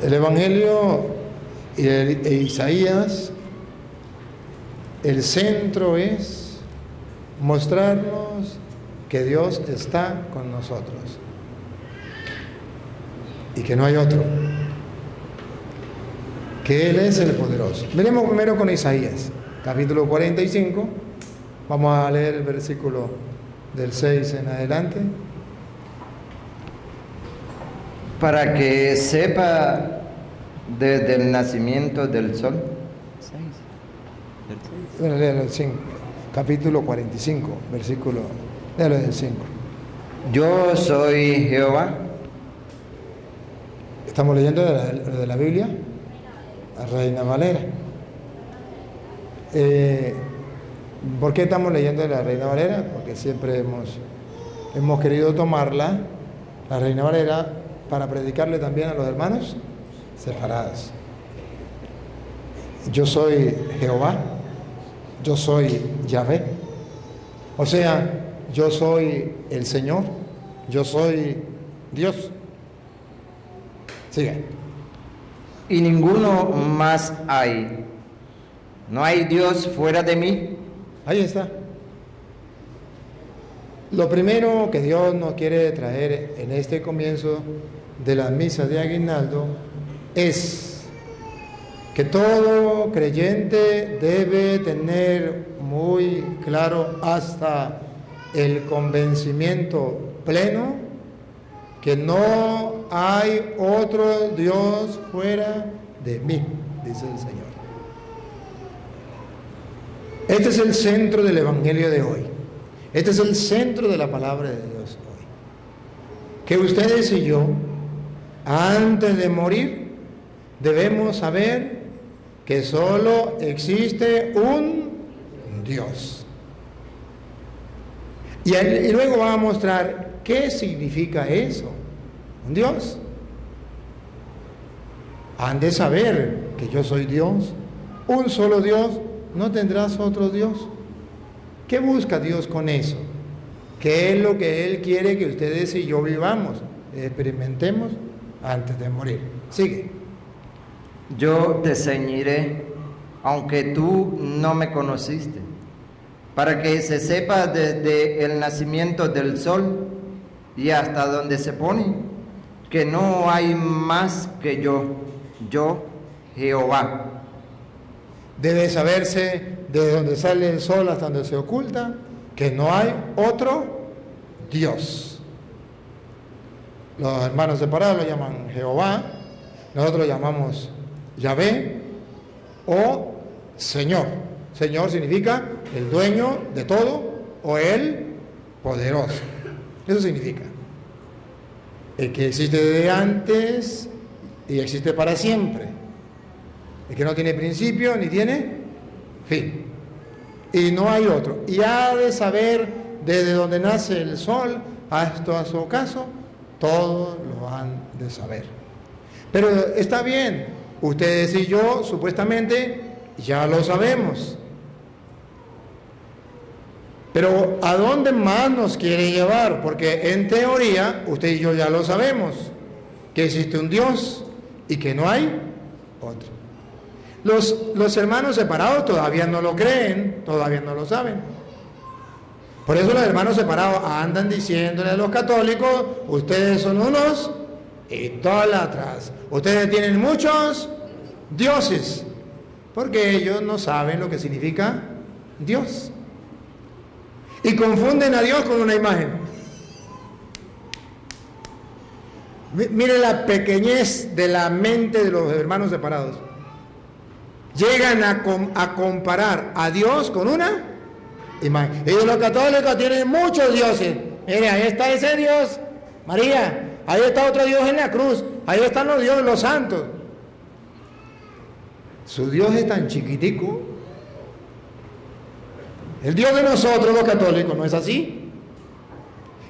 El Evangelio e Isaías, el centro es mostrarnos que Dios está con nosotros y que no hay otro, que Él es el poderoso. Miremos primero con Isaías, capítulo 45, vamos a leer el versículo del 6 en adelante. Para que sepa desde el nacimiento del sol. Bueno, léalo el 5, capítulo 45, versículo, léalo del 5. Yo soy Jehová. Estamos leyendo de la Biblia, la Reina Valera. ¿Por qué estamos leyendo de la Reina Valera? Porque siempre hemos querido tomarla, la Reina Valera, para predicarle también a los hermanos separados. Yo soy Jehová, yo soy Yahvé, o sea, yo soy el Señor, yo soy Dios. Sigue. Y ninguno más hay. No hay Dios fuera de mí. Ahí está. Lo primero que Dios nos quiere traer en este comienzo de las misas de aguinaldo es que todo creyente debe tener muy claro hasta el convencimiento pleno que no hay otro Dios fuera de mí, dice el Señor. Este es el centro del Evangelio de hoy. Este es el centro de la palabra de Dios hoy. Que ustedes y yo, antes de morir, debemos saber que solo existe un Dios. Y luego va a mostrar qué significa eso, un Dios. Han de saber que yo soy Dios, un solo Dios, no tendrás otro Dios. ¿Qué busca Dios con eso? ¿Qué es lo que Él quiere que ustedes y yo vivamos, experimentemos antes de morir? Sigue. Yo te ceñiré, aunque tú no me conociste, para que se sepa desde el nacimiento del sol y hasta donde se pone, que no hay más que yo Jehová. Debe saberse desde donde sale el sol hasta donde se oculta, que no hay otro Dios. Los hermanos separados lo llaman Jehová, nosotros lo llamamos Yahvé o Señor. Señor significa el dueño de todo o el poderoso. Eso significa el que existe desde antes y existe para siempre. El que no tiene principio ni tiene fin. Y no hay otro. Y ha de saber desde donde nace el sol hasta su ocaso, todos lo han de saber. Pero está bien, ustedes y yo supuestamente ya lo sabemos. Pero ¿a dónde más nos quiere llevar? Porque en teoría, usted y yo ya lo sabemos, que existe un Dios y que no hay otro. Los hermanos separados todavía no lo creen, todavía no lo saben. Por eso los hermanos separados andan diciéndole a los católicos, ustedes son unos idólatras, ustedes tienen muchos dioses, porque ellos no saben lo que significa Dios. Y confunden a Dios con una imagen. Mire la pequeñez de la mente de los hermanos separados. Llegan a comparar a Dios con una imagen. Ellos los católicos tienen muchos dioses. Mire, ahí está ese Dios, María. Ahí está otro Dios en la cruz. Ahí están los dioses, los santos. Su Dios es tan chiquitico. El Dios de nosotros los católicos no es así.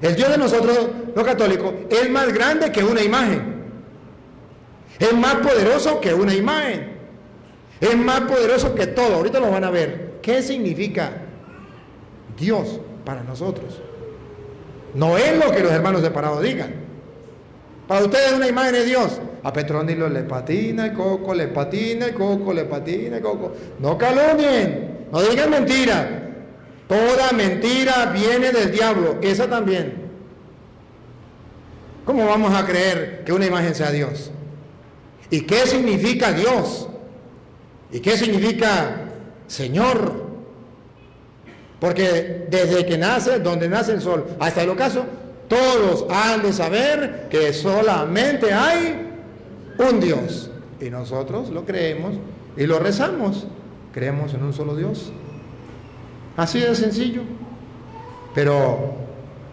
El Dios de nosotros los católicos es más grande que una imagen. Es más poderoso que una imagen. Es más poderoso que todo. Ahorita lo van a ver. ¿Qué significa Dios para nosotros? No es lo que los hermanos separados digan. Para ustedes una imagen es Dios. A Petronilo le patina el coco, le patina el coco, le patina el coco. No calumnien, no digan mentira. Toda mentira viene del diablo, esa también. ¿Cómo vamos a creer que una imagen sea Dios? ¿Y qué significa Dios? ¿Y qué significa Señor? Porque desde que nace, donde nace el sol, hasta el ocaso, todos han de saber que solamente hay un Dios. Y nosotros lo creemos y lo rezamos. Creemos en un solo Dios. Así de sencillo. Pero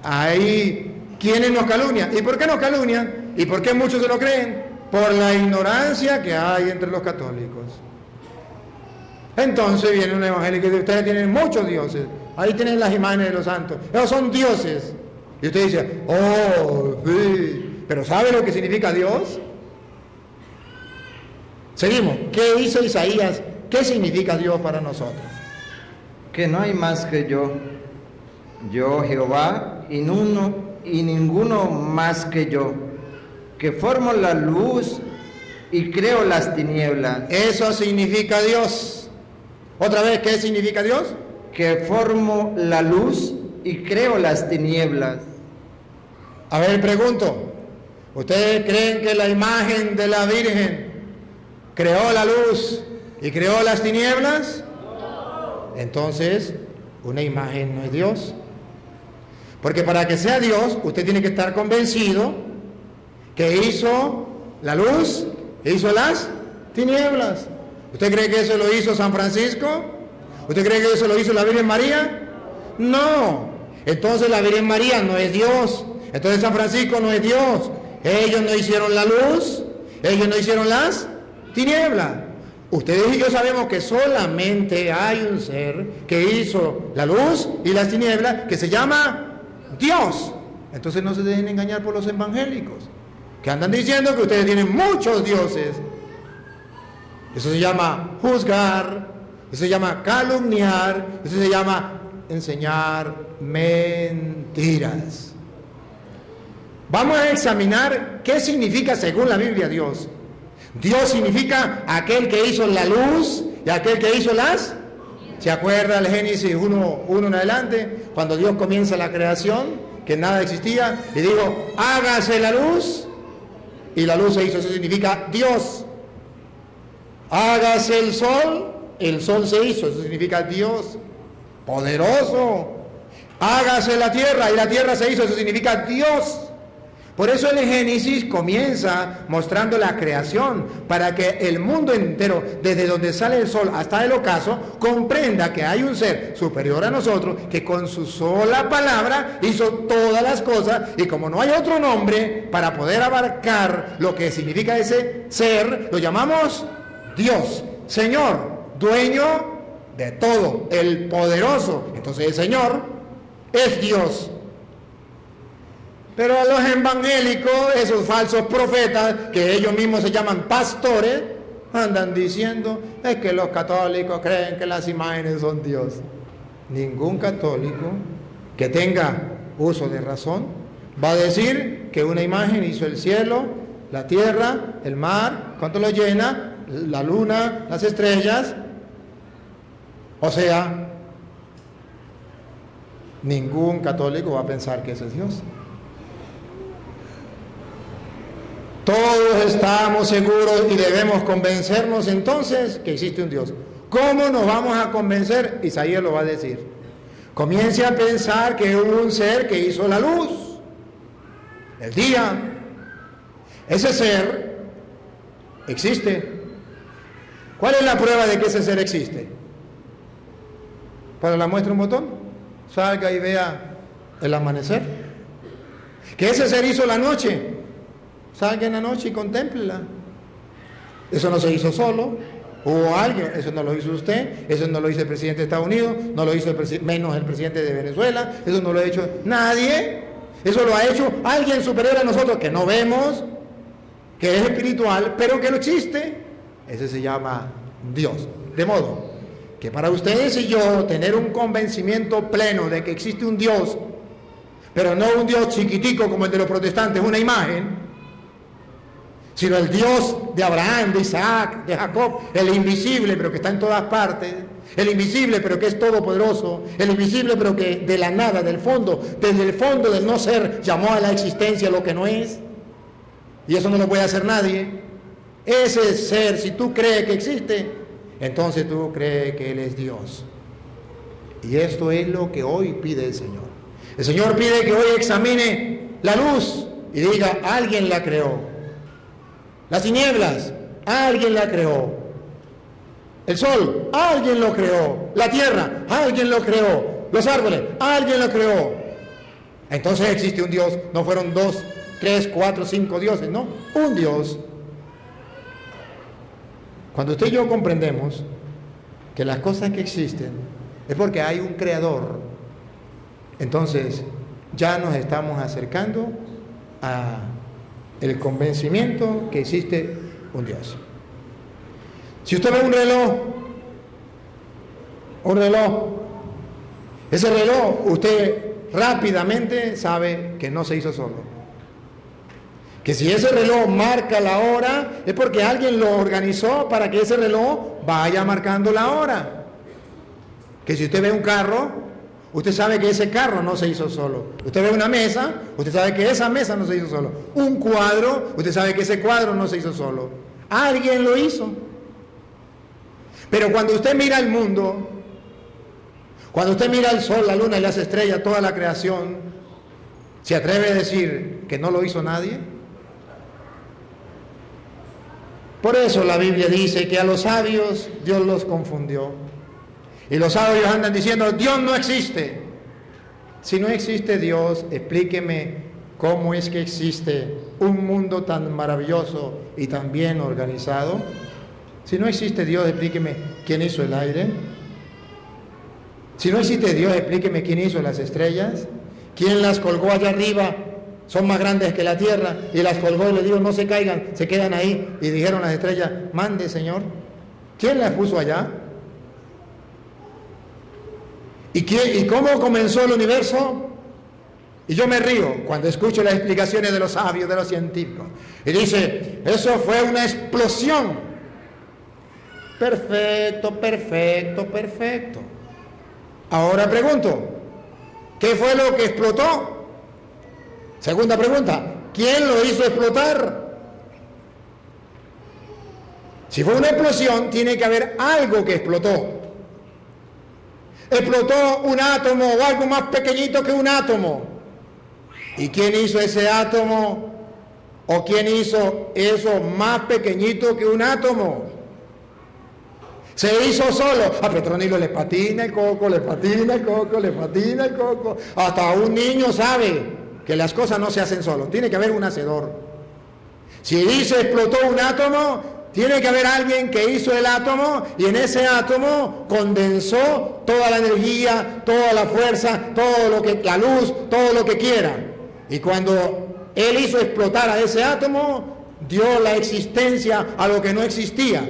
hay quienes nos calumnian. ¿Y por qué nos calumnian? ¿Y por qué muchos se lo creen? Por la ignorancia que hay entre los católicos. Entonces viene un evangélico y dice: ustedes tienen muchos dioses, ahí tienen las imágenes de los santos, esos son dioses. Y usted dice: oh, sí, pero ¿sabe lo que significa Dios? Seguimos. ¿Qué hizo Isaías? ¿Qué significa Dios para nosotros? Que no hay más que yo Jehová, y ninguno más que yo, que formo la luz y creo las tinieblas. Eso significa Dios. Otra vez, ¿qué significa Dios? Que formo la luz y creo las tinieblas. A ver, pregunto, ¿ustedes creen que la imagen de la Virgen creó la luz y creó las tinieblas? Entonces, una imagen no es Dios. Porque para que sea Dios, usted tiene que estar convencido que hizo la luz e hizo las tinieblas. ¿Usted cree que eso lo hizo San Francisco? ¿Usted cree que eso lo hizo la Virgen María? No. Entonces la Virgen María no es Dios. Entonces San Francisco no es Dios. Ellos no hicieron la luz, ellos no hicieron las tinieblas. Ustedes y yo sabemos que solamente hay un ser que hizo la luz y las tinieblas, que se llama Dios. Entonces no se dejen engañar por los evangélicos, que andan diciendo que ustedes tienen muchos dioses. Eso se llama juzgar, eso se llama calumniar, eso se llama enseñar mentiras. Vamos a examinar qué significa según la Biblia Dios. Dios significa aquel que hizo la luz y aquel que hizo las... ¿Se acuerda el Génesis 1 en adelante? Cuando Dios comienza la creación, que nada existía, y dijo: hágase la luz, y la luz se hizo. Eso significa Dios. Hágase el sol se hizo. Eso significa Dios poderoso. Hágase la tierra, y la tierra se hizo. Eso significa Dios. Por eso el Génesis comienza mostrando la creación, para que el mundo entero, desde donde sale el sol hasta el ocaso, comprenda que hay un ser superior a nosotros, que con su sola palabra hizo todas las cosas, y como no hay otro nombre para poder abarcar lo que significa ese ser, lo llamamos Dios, Señor, dueño de todo, el poderoso. Entonces el Señor es Dios. Pero a los evangélicos, esos falsos profetas, que ellos mismos se llaman pastores, andan diciendo: es que los católicos creen que las imágenes son Dios. Ningún católico que tenga uso de razón va a decir que una imagen hizo el cielo, la tierra, el mar, cuánto lo llena, la luna, las estrellas. O sea, ningún católico va a pensar que ese es Dios. Todos estamos seguros y debemos convencernos entonces que existe un Dios. ¿Cómo nos vamos a convencer? Isaías lo va a decir. Comience a pensar que hubo un ser que hizo la luz, el día. Ese ser existe. ¿Cuál es la prueba de que ese ser existe? Para la muestra un botón. Salga y vea el amanecer. Que ese ser hizo la noche. Salga en la noche y contémplela. Eso no se hizo solo. Hubo alguien. Eso no lo hizo usted. Eso no lo hizo el presidente de Estados Unidos. No lo hizo menos el presidente de Venezuela. Eso no lo ha hecho nadie. Eso lo ha hecho alguien superior a nosotros, que no vemos, que es espiritual, pero que no existe. Ese se llama Dios. De modo que para ustedes y yo tener un convencimiento pleno de que existe un Dios, pero no un Dios chiquitico como el de los protestantes, una imagen, sino el Dios de Abraham, de Isaac, de Jacob, el invisible pero que está en todas partes, el invisible pero que es todopoderoso, el invisible pero que de la nada, del fondo, desde el fondo del no ser, llamó a la existencia lo que no es, y eso no lo puede hacer nadie. Ese ser, si tú crees que existe, entonces tú crees que Él es Dios. Y esto es lo que hoy pide el Señor. El Señor pide que hoy examine la luz y diga, alguien la creó. Las tinieblas, alguien la creó. El sol, alguien lo creó. La tierra, alguien lo creó. Los árboles, alguien lo creó. Entonces existe un Dios. No fueron 2, 3, 4, 5 dioses, no. Un Dios. Cuando usted y yo comprendemos que las cosas que existen es porque hay un creador, entonces ya nos estamos acercando a el convencimiento que existe un Dios. Si usted ve un reloj, ese reloj usted rápidamente sabe que no se hizo solo. Que si ese reloj marca la hora es porque alguien lo organizó para que ese reloj vaya marcando la hora. Que si usted ve un carro, usted sabe que ese carro no se hizo solo. Usted ve una mesa, usted sabe que esa mesa no se hizo solo. Un cuadro, usted sabe que ese cuadro no se hizo solo. Alguien lo hizo. Pero cuando usted mira el mundo, cuando usted mira el sol, la luna y las estrellas, toda la creación, ¿se atreve a decir que no lo hizo nadie? Por eso la Biblia dice que a los sabios Dios los confundió. Y los sabios andan diciendo, Dios no existe. Si no existe Dios, explíqueme cómo es que existe un mundo tan maravilloso y tan bien organizado. Si no existe Dios, explíqueme quién hizo el aire. Si no existe Dios, explíqueme quién hizo las estrellas. ¿Quién las colgó allá arriba? Son más grandes que la tierra, y las colgó y le dijo, no se caigan, se quedan ahí. Y dijeron las estrellas, mande, Señor. ¿Quién las puso allá? ¿Y cómo comenzó el universo? Y yo me río cuando escucho las explicaciones de los sabios, de los científicos. Y dice, eso fue una explosión. Perfecto, perfecto, perfecto. Ahora pregunto, ¿qué fue lo que explotó? Segunda pregunta, ¿quién lo hizo explotar? Si fue una explosión, tiene que haber algo que explotó. Explotó un átomo o algo más pequeñito que un átomo. ¿Y quién hizo ese átomo? ¿O quién hizo eso más pequeñito que un átomo? Se hizo solo. A Petronilo le patina el coco, le patina el coco, le patina el coco. Hasta un niño sabe que las cosas no se hacen solo, tiene que haber un hacedor. Si dice explotó un átomo, tiene que haber alguien que hizo el átomo y en ese átomo condensó toda la energía, toda la fuerza, todo lo que, la luz, todo lo que quiera. Y cuando él hizo explotar a ese átomo, dio la existencia a lo que no existía.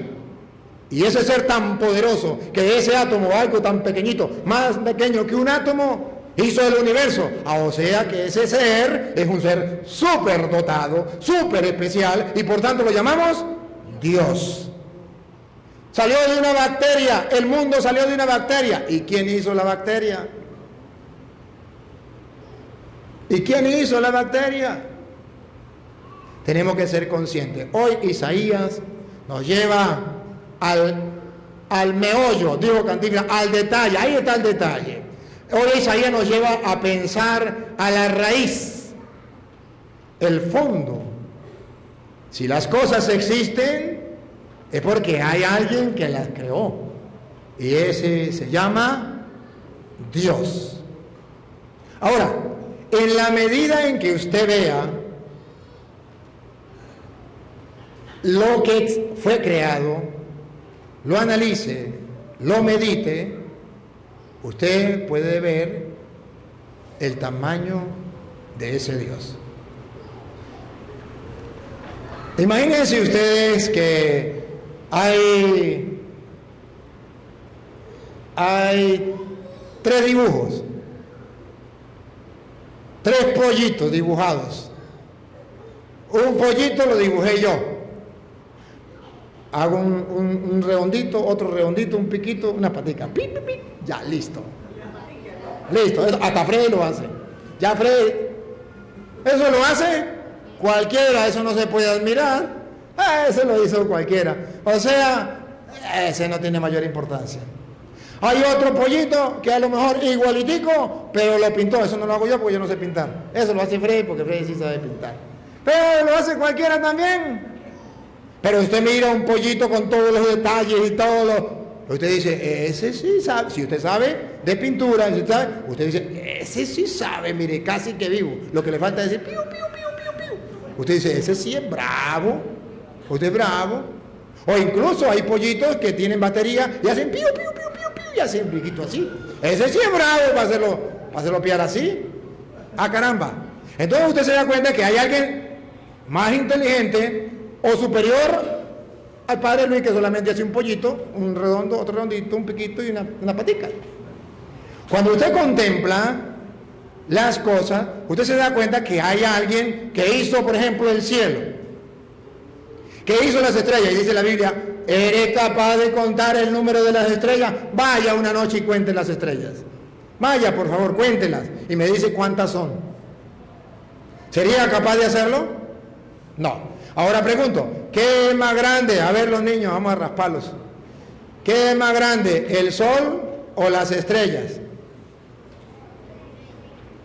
Y ese ser tan poderoso, que de ese átomo, algo tan pequeñito, más pequeño que un átomo, hizo el universo. O sea que ese ser es un ser súper dotado, súper especial, y por tanto lo llamamos Dios. Salió de una bacteria, el mundo salió de una bacteria. ¿Y quién hizo la bacteria? ¿Y quién hizo la bacteria? Tenemos que ser conscientes. Hoy Isaías nos lleva al meollo, digo Cantinflas, al detalle. Ahí está el detalle. Hoy Isaías nos lleva a pensar a la raíz, el fondo. Si las cosas existen, es porque hay alguien que las creó. Y ese se llama Dios. Ahora, en la medida en que usted vea lo que fue creado, lo analice, lo medite, usted puede ver el tamaño de ese Dios. Imagínense ustedes que hay 3 dibujos, 3 pollitos dibujados. Un pollito lo dibujé yo. hago un redondito, otro redondito, un piquito, una patica. Pi, pi, pi, ya, listo. Listo, hasta Freddy lo hace. Ya Freddy, eso lo hace cualquiera, eso no se puede admirar. Ese lo hizo cualquiera. O sea, ese no tiene mayor importancia. Hay otro pollito que a lo mejor igualitico, pero lo pintó. Eso no lo hago yo porque yo no sé pintar. Eso lo hace Freddy porque Freddy sí sabe pintar. Pero lo hace cualquiera también. Pero usted mira un pollito con todos los detalles y todo lo... Usted dice, ese sí sabe. Si usted sabe de pintura, usted dice, ese sí sabe, mire, casi que vivo. Lo que le falta es decir, piu, piu, piu, piu, piu. Usted dice, ese sí es bravo. Usted es bravo. O incluso hay pollitos que tienen batería y hacen piu, piu, piu, piu, piu, y hacen un piquito así. Ese sí es bravo para hacerlo piar así. Ah, caramba. Entonces usted se da cuenta que hay alguien más inteligente o superior al padre Luis, que solamente hace un pollito, un redondo, otro redondito, un piquito y una patica. Cuando usted contempla las cosas, usted se da cuenta que hay alguien que hizo, por ejemplo, el cielo, que hizo las estrellas, y dice la Biblia, ¿eres capaz de contar el número de las estrellas? Vaya una noche y cuente las estrellas. Vaya, por favor, cuéntelas y me dice cuántas son. ¿Sería capaz de hacerlo? No. Ahora pregunto, ¿qué es más grande? A ver los niños, vamos a rasparlos. ¿Qué es más grande, el sol o las estrellas?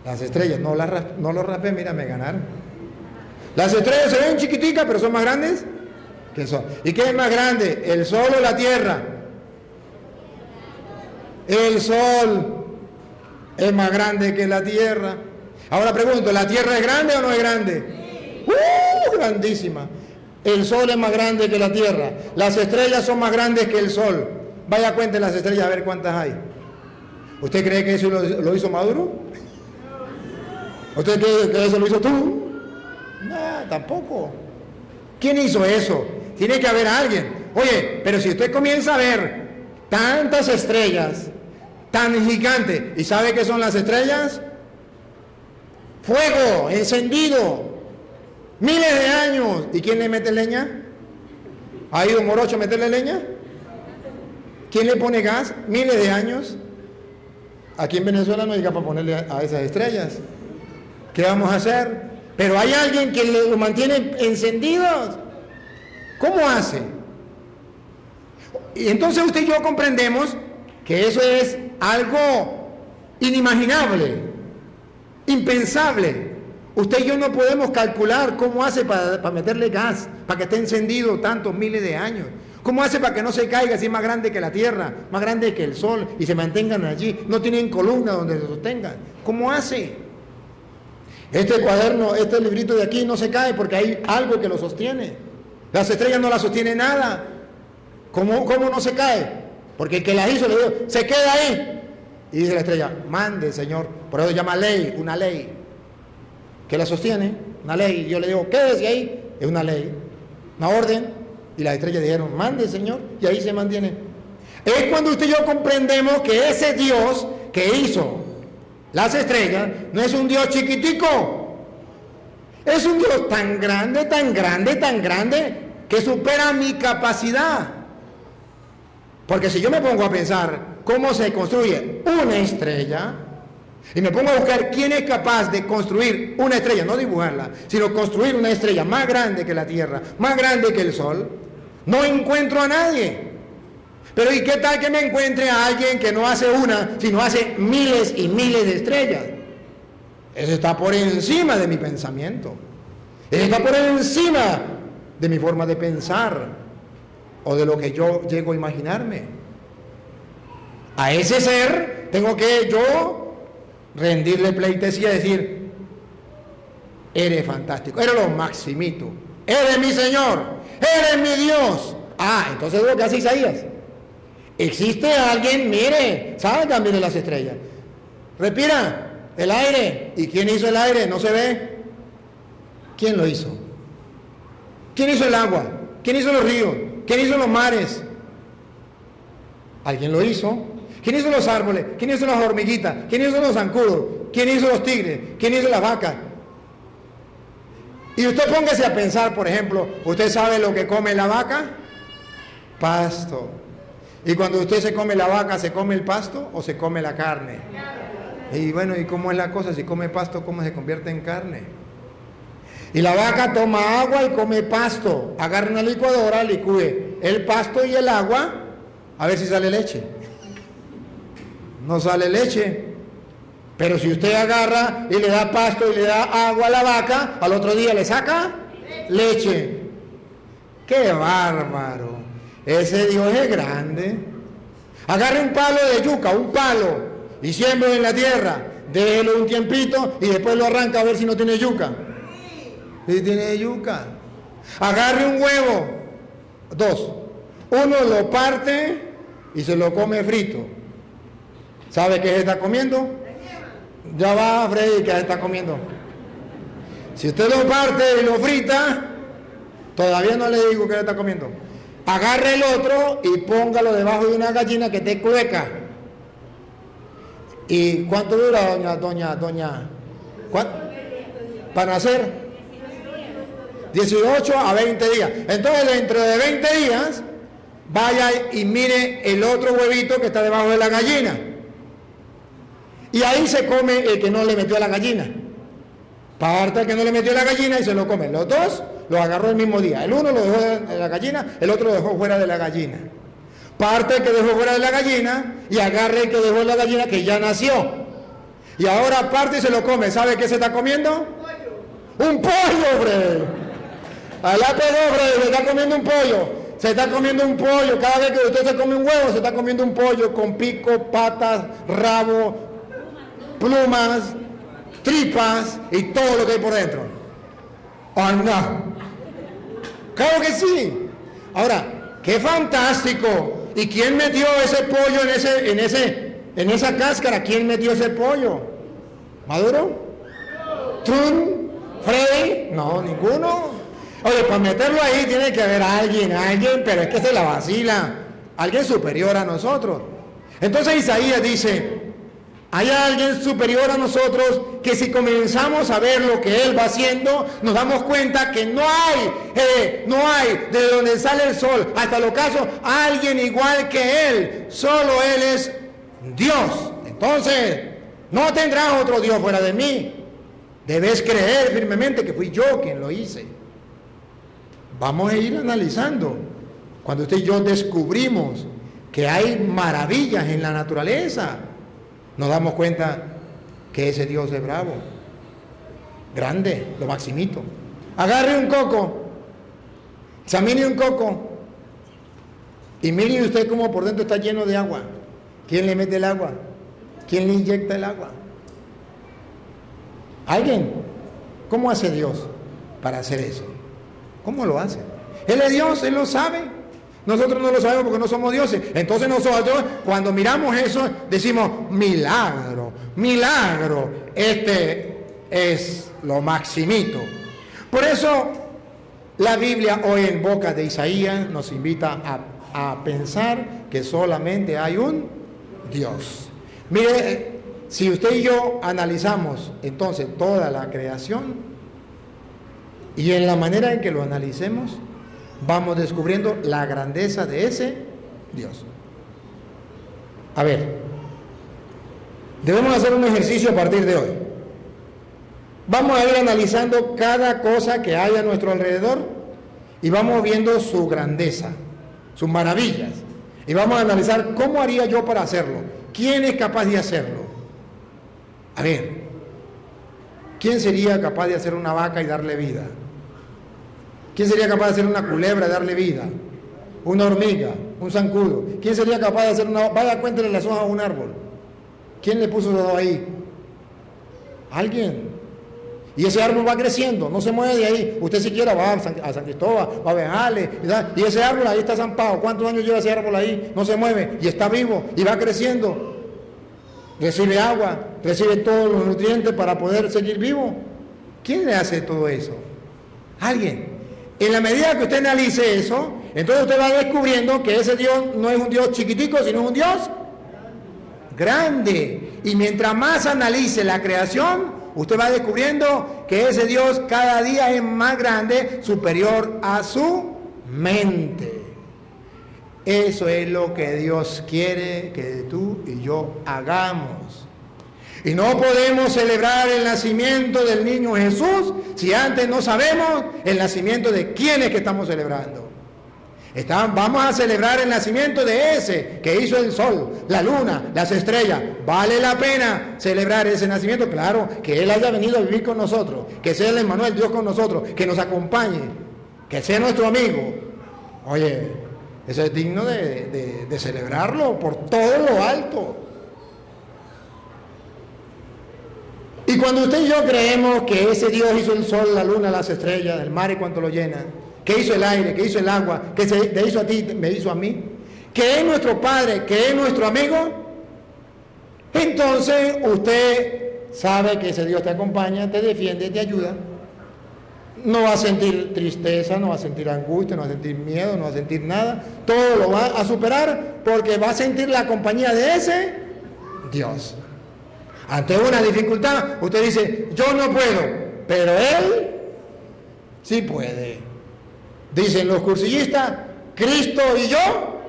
Las estrellas, no lo raspé, mira, me ganaron. Las estrellas se ven chiquiticas, pero son más grandes que el sol. ¿Y qué es más grande, el sol o la tierra? El sol es más grande que la tierra. Ahora pregunto, ¿la tierra es grande o no es grande? Grandísima. El sol es más grande que la tierra. Las estrellas son más grandes que el sol. Vaya, cuente las estrellas a ver cuántas hay. ¿Usted cree que eso lo hizo Maduro? ¿Usted cree que eso lo hizo tú? No, tampoco. ¿Quién hizo eso? Tiene que haber alguien. Oye, pero si usted comienza a ver tantas estrellas tan gigantes, ¿y sabe qué son las estrellas? Fuego encendido. Miles de años. ¿Y quién le mete leña? ¿Ha ido Morocho a meterle leña? ¿Quién le pone gas? Miles de años. Aquí en Venezuela no hay gas para ponerle a esas estrellas. ¿Qué vamos a hacer? Pero hay alguien que lo mantiene encendidos. ¿Cómo hace? Y entonces usted y yo comprendemos que eso es algo inimaginable, impensable. Usted y yo no podemos calcular cómo hace para meterle gas, para que esté encendido tantos miles de años. ¿Cómo hace para que no se caiga si es más grande que la tierra, más grande que el sol y se mantengan allí? No tienen columna donde se sostengan. ¿Cómo hace? Este cuaderno, este librito de aquí no se cae porque hay algo que lo sostiene. Las estrellas no las sostiene nada. ¿Cómo no se cae? Porque el que las hizo le dijo, se queda ahí. Y dice la estrella, mande, Señor. Por eso se llama ley, una ley. Que la sostiene, una ley. Y yo le digo, quédese ahí, es una ley, una orden. Y las estrellas dijeron, mande, Señor, y ahí se mantiene. Es cuando usted y yo comprendemos que ese Dios que hizo las estrellas no es un Dios chiquitico, es un Dios tan grande, tan grande, tan grande, que supera mi capacidad. Porque si yo me pongo a pensar cómo se construye una estrella, y me pongo a buscar quién es capaz de construir una estrella, no dibujarla, sino construir una estrella más grande que la Tierra, más grande que el Sol, no encuentro a nadie. Pero ¿y qué tal que me encuentre a alguien que no hace una, sino hace miles y miles de estrellas? Eso está por encima de mi pensamiento. Eso está por encima de mi forma de pensar o de lo que yo llego a imaginarme. A ese ser tengo que yo rendirle pleitesía y decir, eres fantástico, eres lo maximito, eres mi Señor, eres mi Dios. Ah, entonces es lo que hace Isaías. Existe alguien, mire, salgan, mire las estrellas. Respira el aire. ¿Y quién hizo el aire? ¿No se ve? ¿Quién lo hizo? ¿Quién hizo el agua? ¿Quién hizo los ríos? ¿Quién hizo los mares? Alguien lo hizo. ¿Quién hizo los árboles? ¿Quién hizo las hormiguitas? ¿Quién hizo los zancudos? ¿Quién hizo los tigres? ¿Quién hizo las vacas? Y usted póngase a pensar, por ejemplo, ¿usted sabe lo que come la vaca? Pasto. Y cuando usted se come la vaca, ¿se come el pasto o se come la carne? Y bueno, ¿y cómo es la cosa? Si come pasto, ¿cómo se convierte en carne? Y la vaca toma agua y come pasto. Agarra una licuadora, licúe el pasto y el agua, a ver si sale leche. No sale leche. Pero si usted agarra y le da pasto y le da agua a la vaca, al otro día le saca leche. ¡Qué bárbaro! Ese Dios es grande. Agarre un palo de yuca, un palo, y siembre en la tierra. Déjelo un tiempito y después lo arranca a ver si no tiene yuca. Sí tiene yuca. Agarre un huevo, 2. Uno lo parte y se lo come frito. ¿Sabe qué se está comiendo? Ya va, Freddy, ¿qué se está comiendo? Si usted lo parte y lo frita, todavía no le digo qué se está comiendo. Agarre el otro y póngalo debajo de una gallina que esté cueca. ¿Y cuánto dura, doña? ¿Cuánto? ¿Para nacer? 18 a 20 días. Entonces, dentro de 20 días, vaya y mire el otro huevito que está debajo de la gallina. Y ahí se come el que no le metió a la gallina. Parte el que no le metió a la gallina y se lo come. Los dos los agarró el mismo día. El uno lo dejó de la gallina, el otro lo dejó fuera de la gallina. Parte el que dejó fuera de la gallina y agarre el que dejó en la gallina que ya nació. Y ahora parte y se lo come. ¿Sabe qué se está comiendo? ¡Un pollo, hombre! Allá pegó, Freddy, se está comiendo un pollo. Se está comiendo un pollo. Cada vez que usted se come un huevo, se está comiendo un pollo con pico, patas, rabo, plumas, tripas y todo lo que hay por dentro. ¿O no? Claro que sí. Ahora, qué fantástico. ¿Y quién metió ese pollo en esa cáscara? ¿Quién metió ese pollo? ¿Maduro? ¿Trun? ¿Freddy? No, ninguno. Oye, para meterlo ahí tiene que haber alguien, pero es que se la vacila. Alguien superior a nosotros. Entonces Isaías dice, hay alguien superior a nosotros que si comenzamos a ver lo que Él va haciendo, nos damos cuenta que no hay de donde sale el sol hasta el ocaso alguien igual que Él. Solo Él es Dios. Entonces, no tendrás otro Dios fuera de mí. Debes creer firmemente que fui yo quien lo hice. Vamos a ir analizando. Cuando usted y yo descubrimos que hay maravillas en la naturaleza, nos damos cuenta que ese Dios es bravo, grande, lo maximito. Agarre un coco, examine un coco y mire usted cómo por dentro está lleno de agua. ¿Quién le mete el agua? ¿Quién le inyecta el agua? ¿Alguien? ¿Cómo hace Dios para hacer eso? ¿Cómo lo hace? Él es Dios, Él lo sabe. Nosotros no lo sabemos porque no somos dioses. Entonces nosotros, cuando miramos eso, decimos, milagro, milagro. Este es lo maximito. Por eso, la Biblia hoy en boca de Isaías nos invita a pensar que solamente hay un Dios. Mire, si usted y yo analizamos entonces toda la creación, y en la manera en que lo analicemos, vamos descubriendo la grandeza de ese Dios. A ver, debemos hacer un ejercicio a partir de hoy. Vamos a ir analizando cada cosa que hay a nuestro alrededor y vamos viendo su grandeza, sus maravillas. Y vamos a analizar cómo haría yo para hacerlo. ¿Quién es capaz de hacerlo? A ver, ¿quién sería capaz de hacer una vaca y darle vida? ¿Quién sería capaz de hacer una culebra y darle vida? Una hormiga, un zancudo. ¿Quién sería capaz de hacer una... Vaya, cuéntele las hojas a un árbol. ¿Quién le puso todo ahí? Alguien. Y ese árbol va creciendo, no se mueve de ahí. Usted siquiera va a San Cristóbal, va a Benjales, y ese árbol ahí está zampado. ¿Cuántos años lleva ese árbol ahí? No se mueve y está vivo y va creciendo. Recibe agua, recibe todos los nutrientes para poder seguir vivo. ¿Quién le hace todo eso? Alguien. En la medida que usted analice eso, entonces usted va descubriendo que ese Dios no es un Dios chiquitico, sino un Dios grande. Y mientras más analice la creación, usted va descubriendo que ese Dios cada día es más grande, superior a su mente. Eso es lo que Dios quiere que tú y yo hagamos. Y no podemos celebrar el nacimiento del niño Jesús si antes no sabemos el nacimiento de quién es que estamos celebrando. Vamos a celebrar el nacimiento de ese que hizo el sol, la luna, las estrellas. ¿Vale la pena celebrar ese nacimiento? Claro, que Él haya venido a vivir con nosotros, que sea el Emmanuel, Dios con nosotros, que nos acompañe, que sea nuestro amigo. Oye, eso es digno de celebrarlo por todo lo alto. Y cuando usted y yo creemos que ese Dios hizo el sol, la luna, las estrellas, el mar y cuanto lo llena, que hizo el aire, que hizo el agua, que te hizo a ti, me hizo a mí, que es nuestro Padre, que es nuestro amigo, entonces usted sabe que ese Dios te acompaña, te defiende, te ayuda. No va a sentir tristeza, no va a sentir angustia, no va a sentir miedo, no va a sentir nada. Todo lo va a superar porque va a sentir la compañía de ese Dios. Ante una dificultad, usted dice, yo no puedo, pero Él sí puede. Dicen los cursillistas, Cristo y yo,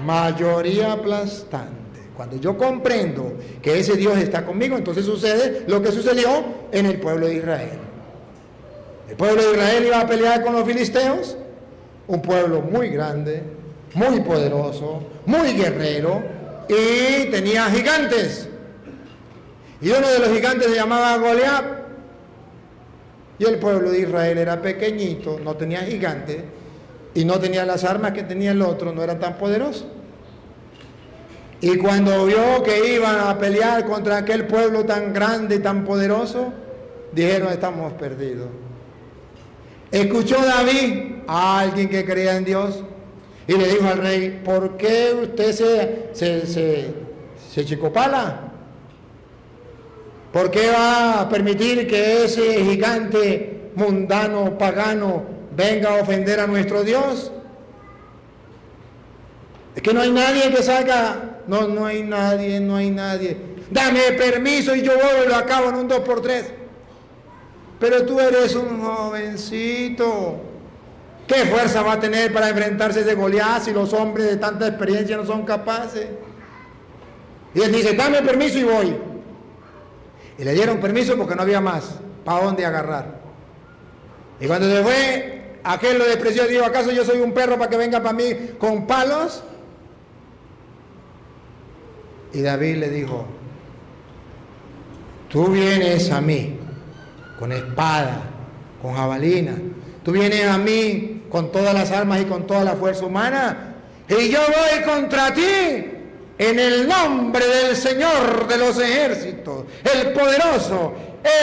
mayoría aplastante. Cuando yo comprendo que ese Dios está conmigo, entonces sucede lo que sucedió en el pueblo de Israel. El pueblo de Israel iba a pelear con los filisteos, un pueblo muy grande, muy poderoso, muy guerrero, y tenía gigantes. Y uno de los gigantes se llamaba Goliat. Y el pueblo de Israel era pequeñito, no tenía gigantes, y no tenía las armas que tenía el otro, no era tan poderoso. Y cuando vio que iban a pelear contra aquel pueblo tan grande y tan poderoso, dijeron, estamos perdidos. Escuchó David a alguien que creía en Dios y le dijo al rey, ¿por qué usted se chicopala? ¿Por qué va a permitir que ese gigante mundano, pagano, venga a ofender a nuestro Dios? Es que no hay nadie que salga. No hay nadie. Dame permiso y yo voy y lo acabo en un 2x3. Pero tú eres un jovencito. ¿Qué fuerza va a tener para enfrentarse a ese Goliat si los hombres de tanta experiencia no son capaces? Y él dice, dame permiso y voy. Y le dieron permiso porque no había más para dónde agarrar. Y cuando se fue, aquel lo despreció y dijo, ¿acaso yo soy un perro para que venga para mí con palos? Y David le dijo, tú vienes a mí con espada, con jabalina, tú vienes a mí con todas las armas y con toda la fuerza humana, y yo voy contra ti en el nombre del Señor de los ejércitos, el poderoso,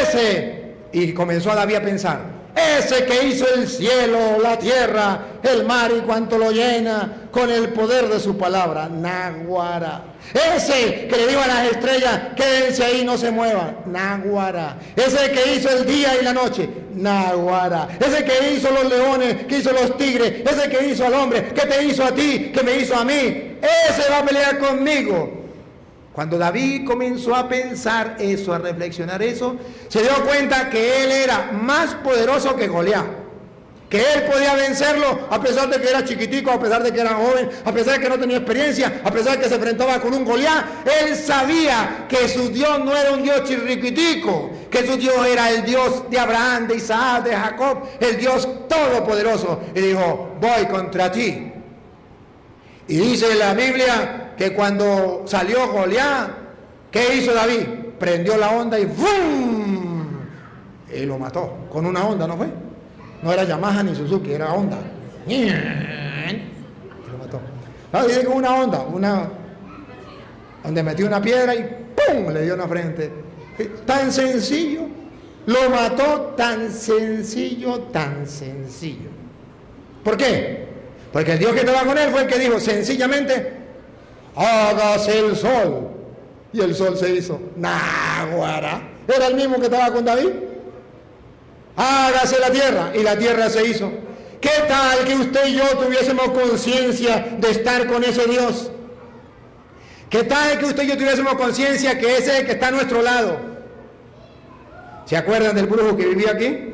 ese. Y comenzó a David a pensar, ese que hizo el cielo, la tierra, el mar y cuanto lo llena, con el poder de su palabra, Naguara. Ese que le dijo a las estrellas, quédense ahí, no se muevan, Naguara. Ese que hizo el día y la noche, Naguara. Ese que hizo los leones, que hizo los tigres, ese que hizo al hombre, que te hizo a ti, que me hizo a mí, ese va a pelear conmigo. Cuando David comenzó a pensar eso, a reflexionar eso, se dio cuenta que él era más poderoso que Goliat, que él podía vencerlo a pesar de que era chiquitico, a pesar de que era joven, a pesar de que no tenía experiencia, a pesar de que se enfrentaba con un Goliat. Él sabía que su Dios no era un Dios chirriquitico, que su Dios era el Dios de Abraham, de Isaac, de Jacob, el Dios todopoderoso. Y dijo, voy contra ti. Y dice la Biblia que cuando salió Goliat, ¿qué hizo David? Prendió la onda y ¡bum! Y lo mató con una onda, ¿no fue? No era Yamaha ni Suzuki, era Honda. Y lo mató. No, dice con una Honda, donde metió una piedra y ¡pum! Le dio en la frente. Tan sencillo. Lo mató tan sencillo, tan sencillo. ¿Por qué? Porque el Dios que estaba con él fue el que dijo sencillamente, hágase el sol. Y el sol se hizo. Náguara. Era el mismo que estaba con David. Hágase la tierra, y la tierra se hizo. ¿Qué tal que usted y yo tuviésemos conciencia de estar con ese Dios? ¿Qué tal que usted y yo tuviésemos conciencia que ese es el que está a nuestro lado? ¿Se acuerdan del brujo que vivía aquí?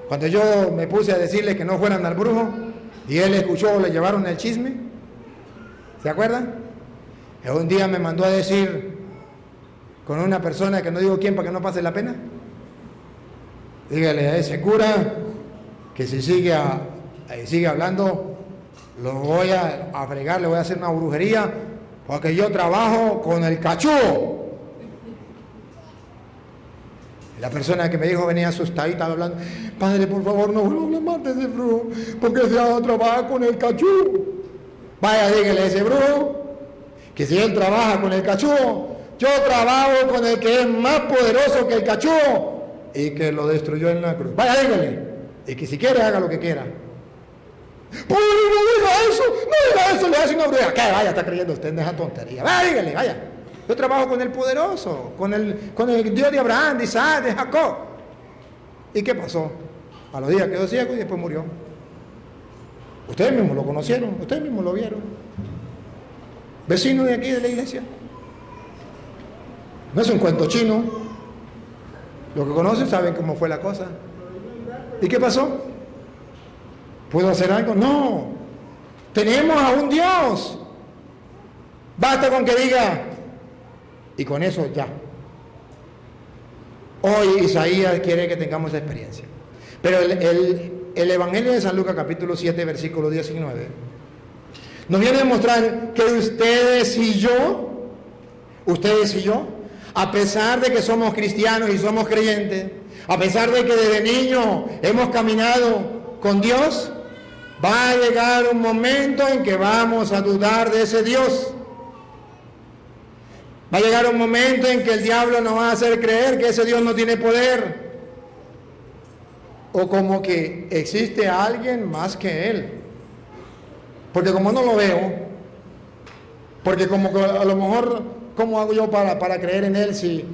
Cuando yo me puse a decirles que no fueran al brujo, Y él escuchó, le llevaron el chisme. ¿Se acuerdan? Y un día me mandó a decir con una persona que no digo quién para que no pase la pena. Dígale a ese cura que si sigue hablando, lo voy a fregar, le voy a hacer una brujería, porque yo trabajo con el cachúo. La persona que me dijo venía asustadita hablando: padre, por favor, no vuelva a hablar más de ese brujo, porque ese trabaja con el cachúo. Vaya, dígale a ese brujo que si él trabaja con el cachúo, yo trabajo con el que es más poderoso que el cachúo y que lo destruyó en la cruz. Vaya, dígale, y que si quiere haga lo que quiera. ¡Pues no diga eso! Le hace una bruja. ¿Qué? Vaya, está creyendo usted en esa tontería. Vaya, dígale, vaya. Yo trabajo con el poderoso, con el Dios de Abraham, de Isaac, de Jacob. ¿Y qué pasó? A los días quedó ciego y después murió. Ustedes mismos lo conocieron, ustedes mismos lo vieron. Vecino de aquí de la iglesia. No es un cuento chino. Los que conocen saben cómo fue la cosa. ¿Y qué pasó? ¿Puedo hacer algo? No. Tenemos a un Dios. Basta con que diga. Y con eso ya. Hoy Isaías quiere que tengamos esa experiencia. Pero el Evangelio de San Lucas, capítulo 7, versículo 19, nos viene a mostrar que ustedes y yo, a pesar de que somos cristianos y somos creyentes, a pesar de que desde niños hemos caminado con Dios, va a llegar un momento en que vamos a dudar de ese Dios. Va a llegar un momento en que el diablo nos va a hacer creer que ese Dios no tiene poder. O como que existe alguien más que Él. Porque como no lo veo, porque como que a lo mejor, ¿cómo hago yo para creer en Él si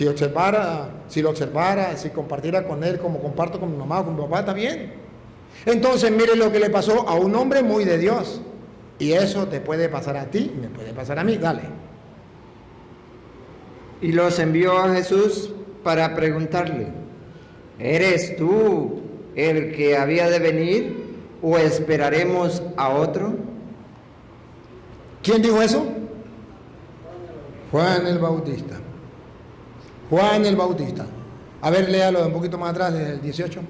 lo observara, si compartiera con Él como comparto con mi mamá o con mi papá? Está bien. Entonces mire lo que le pasó a un hombre muy de Dios. Y eso te puede pasar a ti, me puede pasar a mí, dale. Y los envió a Jesús para preguntarle: ¿eres tú el que había de venir o esperaremos a otro? ¿Quién dijo eso? Juan el Bautista. Juan el Bautista. A ver, léalo un poquito más atrás, desde el 18.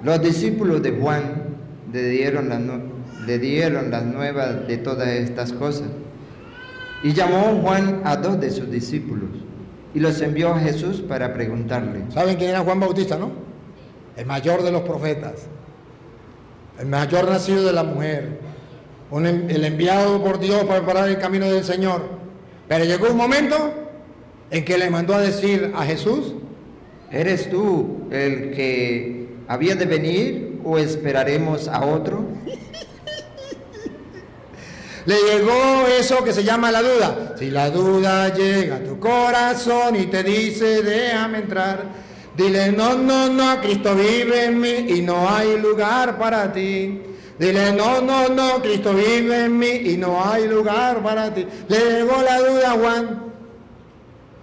Los discípulos de Juan le dieron las nuevas de todas estas cosas. Y llamó Juan a 2 de sus discípulos y los envió a Jesús para preguntarle. ¿Saben quién era Juan Bautista, no? El mayor de los profetas, el mayor nacido de la mujer, el enviado por Dios para preparar el camino del Señor. Pero llegó un momento en que le mandó a decir a Jesús: ¿eres tú el que había de venir o esperaremos a otro? Le llegó eso que se llama la duda. Si la duda llega a tu corazón y te dice déjame entrar, dile no, Cristo vive en mí y no hay lugar para ti. Dile no, Cristo vive en mí y no hay lugar para ti. Le llegó la duda a Juan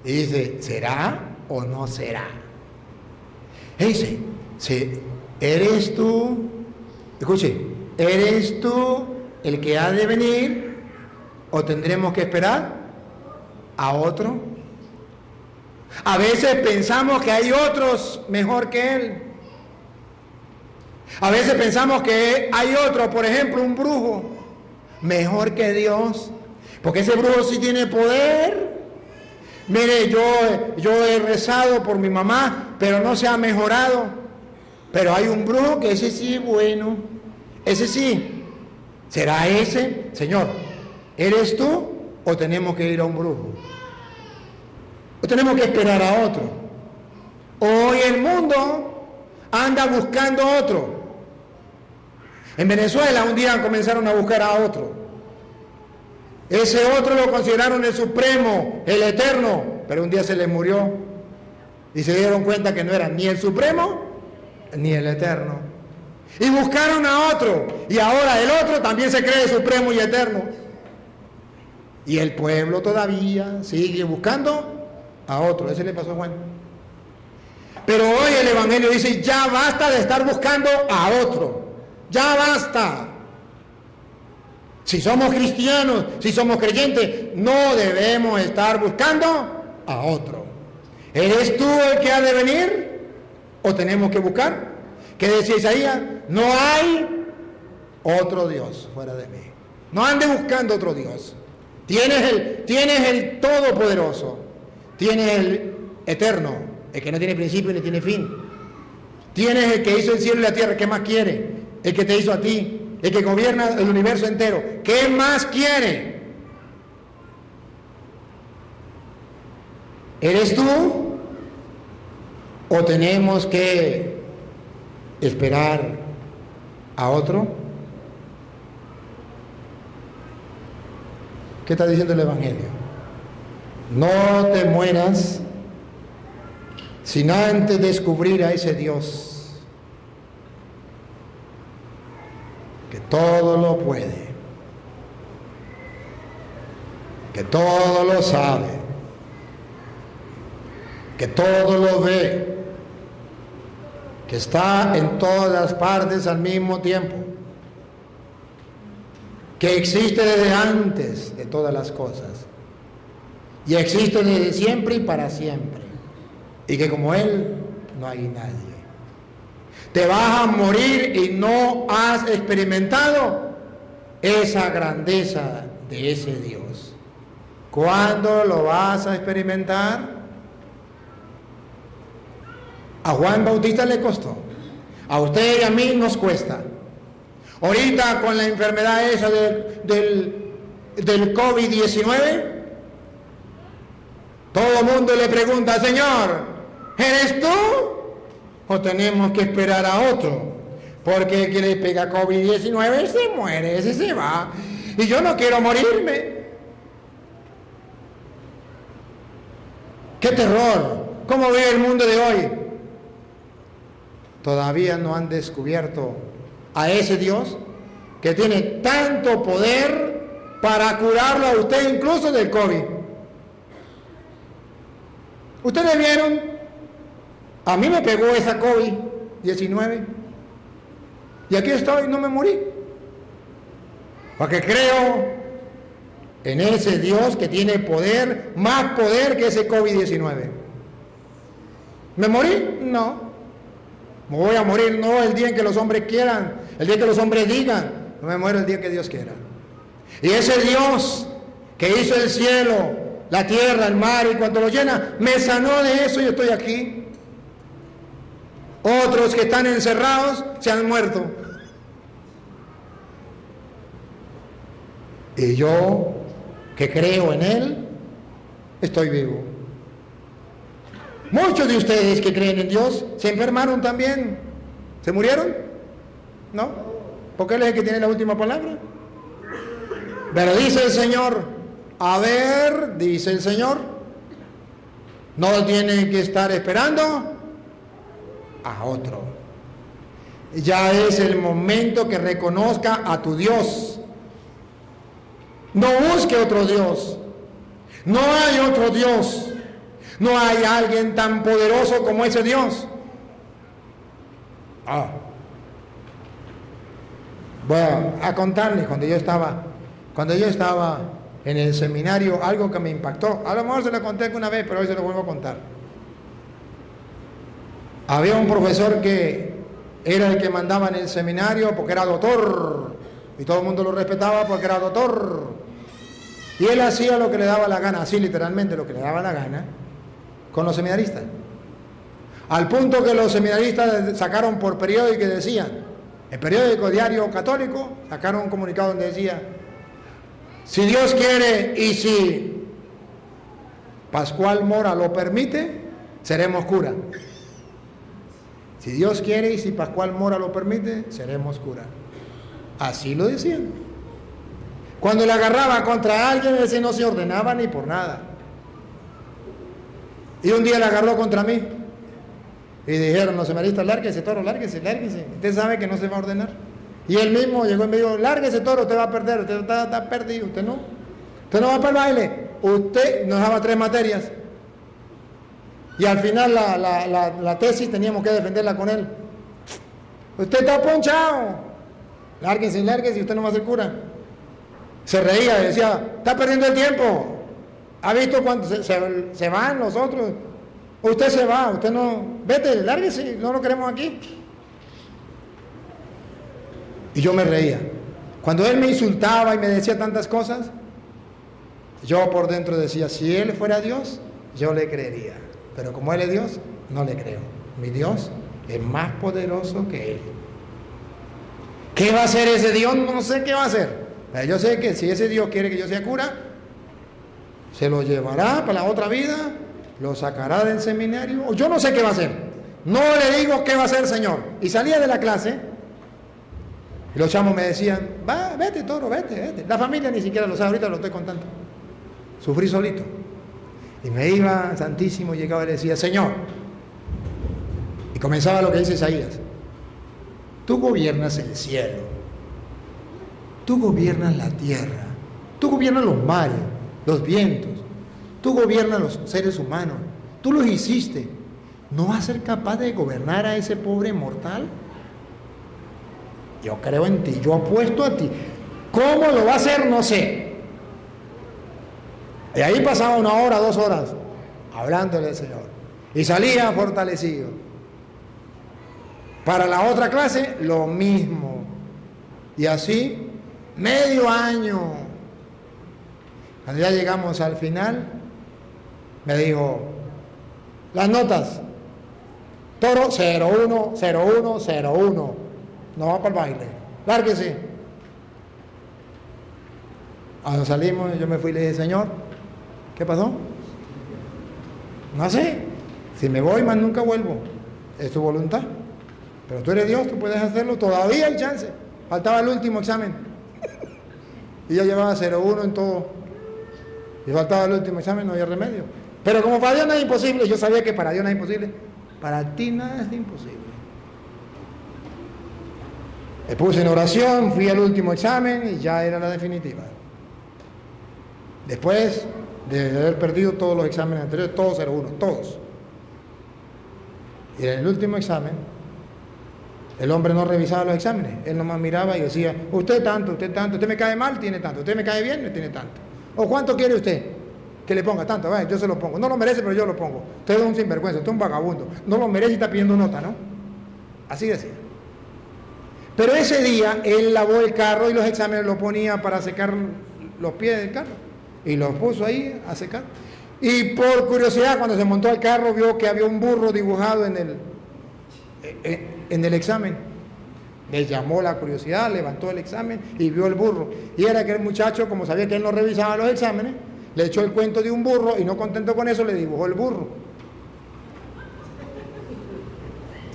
y dice: ¿será o no será? Y dice: ¿eres tú? Escuche, ¿eres tú el que ha de venir o tendremos que esperar a otro? A veces pensamos que hay otros mejor que Él. A veces pensamos que hay otro, por ejemplo, un brujo, mejor que Dios, porque ese brujo sí tiene poder. Mire, yo he rezado por mi mamá, pero no se ha mejorado. Pero hay un brujo que ese sí es bueno, ese sí. ¿Será ese? Señor, ¿eres tú o tenemos que ir a un brujo? ¿O tenemos que esperar a otro? Hoy el mundo anda buscando otro. En Venezuela un día comenzaron a buscar a otro. Ese otro lo consideraron el supremo, el eterno, pero un día se les murió y se dieron cuenta que no era ni el supremo ni el eterno. Y buscaron a otro, y ahora el otro también se cree supremo y eterno. Y el pueblo todavía sigue buscando a otro. Ese le pasó a Juan. Pero hoy el Evangelio dice: ya basta de estar buscando a otro. Ya basta. Si somos cristianos, si somos creyentes, no debemos estar buscando a otro. ¿Eres tú el que ha de venir? ¿O tenemos que buscar? ¿Qué decía Isaías? No hay otro Dios fuera de mí. No ande buscando otro Dios. Tienes el Todopoderoso. Tienes el Eterno, el que no tiene principio ni tiene fin. Tienes el que hizo el cielo y la tierra. ¿Qué más quiere? El que te hizo a ti. El que gobierna el universo entero. ¿Qué más quiere? ¿Eres tú? ¿O tenemos que esperar a otro? ¿Qué está diciendo el Evangelio? No te mueras sin antes descubrir a ese Dios que todo lo puede, que todo lo sabe, que todo lo ve, que está en todas partes al mismo tiempo, que existe desde antes de todas las cosas y existe desde siempre y para siempre, y que como Él no hay nadie. Te vas a morir y no has experimentado esa grandeza de ese Dios. ¿Cuándo lo vas a experimentar? A Juan Bautista le costó. A usted y a mí nos cuesta. Ahorita con la enfermedad esa del COVID-19, todo el mundo le pregunta, Señor, ¿eres tú? ¿O tenemos que esperar a otro? Porque el que le pega COVID-19 se muere, ese se va. Y yo no quiero morirme. ¡Qué terror! ¿Cómo vive el mundo de hoy? Todavía no han descubierto a ese Dios que tiene tanto poder para curarlo a usted incluso del COVID. ¿Ustedes vieron? A mí me pegó esa COVID-19 y aquí estoy, no me morí. Porque creo en ese Dios que tiene poder, más poder que ese COVID-19. ¿Me morí? No. Me voy a morir no el día en que los hombres quieran, el día que los hombres digan. No me muero el día que Dios quiera. Y ese Dios que hizo el cielo, la tierra, el mar y cuanto lo llena, me sanó de eso y yo estoy aquí. Otros que están encerrados se han muerto. Y yo, que creo en Él, estoy vivo. Muchos de ustedes que creen en Dios se enfermaron también. ¿Se murieron? ¿No? Porque Él es el que tiene la última palabra. Pero dice el Señor, a ver, dice el Señor, no tienen que estar esperando a otro. Ya es el momento que reconozca a tu Dios. No busque otro Dios. No hay otro Dios. No hay alguien tan poderoso como ese Dios. Voy a contarles cuando yo estaba en el seminario, algo que me impactó. A lo mejor se lo conté una vez, pero hoy se lo vuelvo a contar. Había un profesor que era el que mandaba en el seminario porque era doctor y todo el mundo lo respetaba porque era doctor, y él hacía lo que le daba la gana, así literalmente lo que le daba la gana con los seminaristas, al punto que los seminaristas sacaron por periódico y decían, el periódico Diario Católico sacaron un comunicado donde decía, si Dios quiere y si Pascual Mora lo permite, seremos cura. Si Dios quiere y si Pascual Mora lo permite, seremos cura. Así lo decían. Cuando le agarraba contra alguien, ese no se ordenaba ni por nada. Y un día le agarró contra mí. Y dijeron los seminaristas, lárguese toro, lárguese, lárguese. Usted sabe que no se va a ordenar. Y él mismo llegó y me dijo, lárguese toro, usted va a perder, usted está perdido, usted no. Usted no va para el baile. Usted nos daba 3 materias. Y al final la tesis teníamos que defenderla con él. Usted está ponchado. lárguense, lárguense y usted no va a ser cura. Se reía y decía, está perdiendo el tiempo. ¿Ha visto cuando se van los otros? Usted se va, usted no, vete, lárguese, no lo queremos aquí. Y yo me reía. Cuando él me insultaba y me decía tantas cosas, yo por dentro decía, si él fuera Dios, yo le creería. Pero como él es Dios, no le creo. Mi Dios es más poderoso que él. ¿Qué va a hacer ese Dios? No sé qué va a hacer. Pero yo sé que si ese Dios quiere que yo sea cura, se lo llevará para la otra vida, lo sacará del seminario, o yo no sé qué va a hacer. No le digo qué va a hacer, Señor. Y salía de la clase, y los chamos me decían, va, vete, toro, vete, vete. La familia ni siquiera lo sabe, ahorita lo estoy contando. Sufrí solito. Y me iba santísimo, llegaba y le decía, Señor. Y comenzaba lo que dice Isaías. Tú gobiernas el cielo. Tú gobiernas la tierra. Tú gobiernas los mares, los vientos. Tú gobiernas los seres humanos. Tú los hiciste. ¿No vas a ser capaz de gobernar a ese pobre mortal? Yo creo en ti, yo apuesto a ti. ¿Cómo lo va a hacer? No sé. Y ahí pasaba 1 hora, 2 horas, hablándole al Señor. Y salía fortalecido. Para la otra clase, lo mismo. Y así, medio año. Cuando ya llegamos al final, me dijo, las notas, toro 01, 01, 01. No va para el baile, lárguese. Cuando salimos, yo me fui y le dije, Señor, ¿qué pasó? No sé, si me voy más nunca vuelvo, es tu voluntad. Pero tú eres Dios, tú puedes hacerlo, todavía hay chance. Faltaba el último examen. Y yo llevaba 01 en todo. Y faltaba el último examen, no había remedio. Pero como para Dios no es imposible, yo sabía que para Dios no es imposible, para ti nada es imposible. Me puse en oración, fui al último examen y ya era la definitiva. Después de haber perdido todos los exámenes anteriores, todos 01, todos. Y en el último examen, el hombre no revisaba los exámenes, él nomás miraba y decía, usted tanto, usted me cae mal, tiene tanto, usted me cae bien, me tiene tanto. ¿O cuánto quiere usted? Que le ponga tanto, yo se lo pongo. No lo merece, pero yo lo pongo. Usted es un sinvergüenza, usted es un vagabundo. No lo merece y está pidiendo nota, ¿no? Así decía. Pero ese día él lavó el carro y los exámenes los ponía para secar los pies del carro. Y los puso ahí a secar. Y por curiosidad, cuando se montó al carro, vio que había un burro dibujado en el examen. Le llamó la curiosidad, levantó el examen y vio el burro. Y era que el muchacho, como sabía que él no revisaba los exámenes, le echó el cuento de un burro y no contento con eso, le dibujó el burro.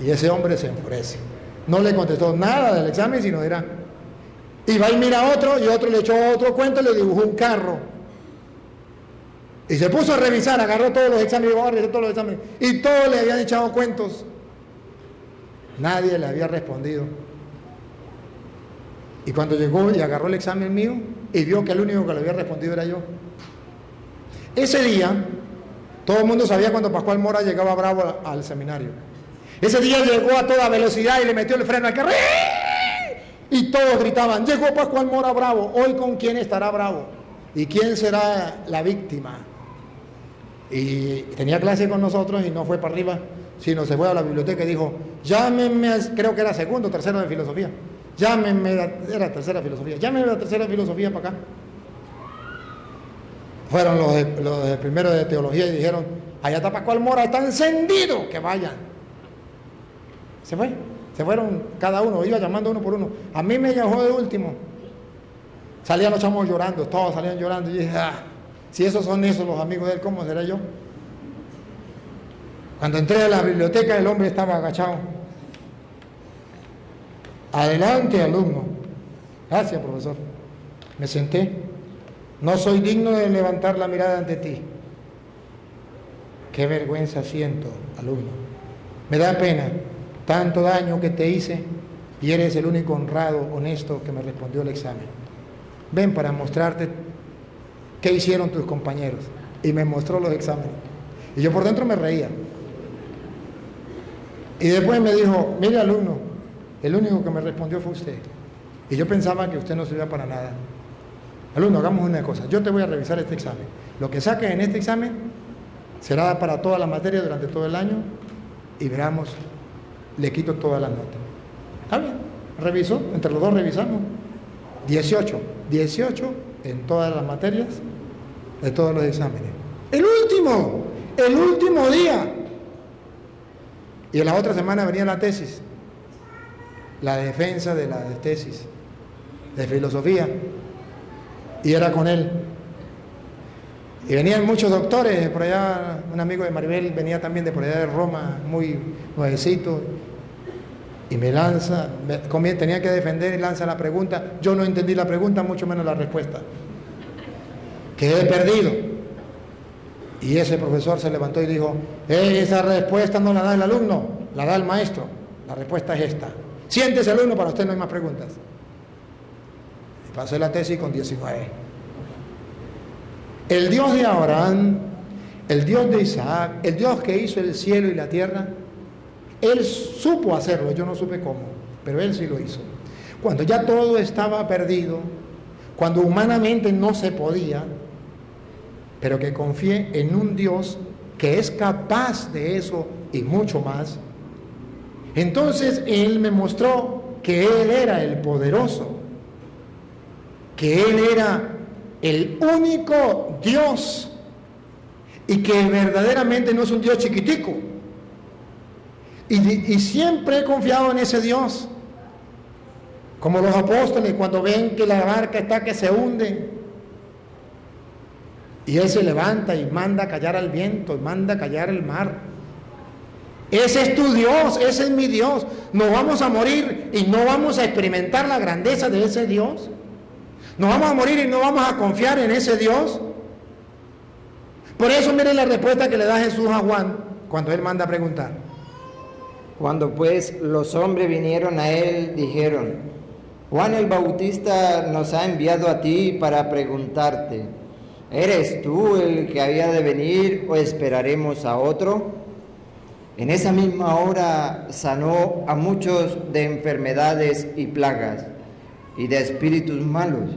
Y ese hombre se enfurece. No le contestó nada del examen, sino era... Y va y mira a otro, y otro le echó otro cuento y le dibujó un carro. Y se puso a revisar, agarró todos los exámenes, y todos le habían echado cuentos. Nadie le había respondido. Y cuando llegó y agarró el examen mío, y vio que el único que le había respondido era yo. Ese día, todo el mundo sabía cuando Pascual Mora llegaba bravo al seminario. Ese día llegó a toda velocidad y le metió el freno al carro. Y todos gritaban, llegó Pascual Mora bravo, hoy con quién estará bravo. ¿Y quién será la víctima? Y tenía clase con nosotros y no fue para arriba, sino se fue a la biblioteca y dijo, llámenme, creo que era segundo o tercero de filosofía. Llámenme, era tercera filosofía, llámenme la tercera filosofía para acá. Fueron los de primero de teología y dijeron, allá está Pascual Mora, está encendido, que vayan. Se fueron cada uno, iba llamando uno por uno. A mí me llamó de último. Salían los chamos llorando, todos salían llorando. Y dije, si esos son los amigos de él, ¿cómo será yo? Cuando entré a la biblioteca, el hombre estaba agachado. Adelante, alumno. Gracias, profesor. Me senté. No soy digno de levantar la mirada ante ti. Qué vergüenza siento, alumno. Me da pena tanto daño que te hice y eres el único honrado, honesto que me respondió el examen. Ven para mostrarte qué hicieron tus compañeros. Y me mostró los exámenes. Y yo por dentro me reía. Y después me dijo, mire alumno, el único que me respondió fue usted. Y yo pensaba que usted no servía para nada. Alumno, hagamos una cosa. Yo te voy a revisar este examen. Lo que saques en este examen será para toda la materia durante todo el año y veamos, le quito todas las notas. Está bien, revisó, entre los dos revisamos. 18 en todas las materias de todos los exámenes. El último día. Y en la otra semana venía la tesis, la defensa de la tesis de filosofía, y era con él. Y venían muchos doctores por allá, un amigo de Maribel venía también de por allá de Roma, muy nuevecito, y me lanza, tenía que defender y lanza la pregunta. Yo no entendí la pregunta, mucho menos la respuesta. Quedé perdido. Y ese profesor se levantó y dijo: esa respuesta no la da el alumno, la da el maestro. La respuesta es esta. Siéntese, alumno, para usted no hay más preguntas. Y pasé la tesis con 19. El Dios de Abraham, el Dios de Isaac, el Dios que hizo el cielo y la tierra, Él supo hacerlo, yo no supe cómo, pero Él sí lo hizo. Cuando ya todo estaba perdido, cuando humanamente no se podía, pero que confié en un Dios que es capaz de eso y mucho más, entonces Él me mostró que Él era el poderoso, que Él era el único Dios y que verdaderamente no es un Dios chiquitico. Y siempre he confiado en ese Dios, como los apóstoles cuando ven que la barca está que se hunde y Él se levanta y manda callar al viento y manda callar el mar. Ese es tu Dios, ese es mi Dios. No vamos a morir y no vamos a experimentar la grandeza de ese Dios. No vamos a morir y no vamos a confiar en ese Dios. Por eso miren la respuesta que le da Jesús a Juan cuando Él manda a preguntar. Cuando pues los hombres vinieron a Él, dijeron: Juan el Bautista nos ha enviado a ti para preguntarte: ¿eres tú el que había de venir o esperaremos a otro? En esa misma hora sanó a muchos de enfermedades y plagas y de espíritus malos,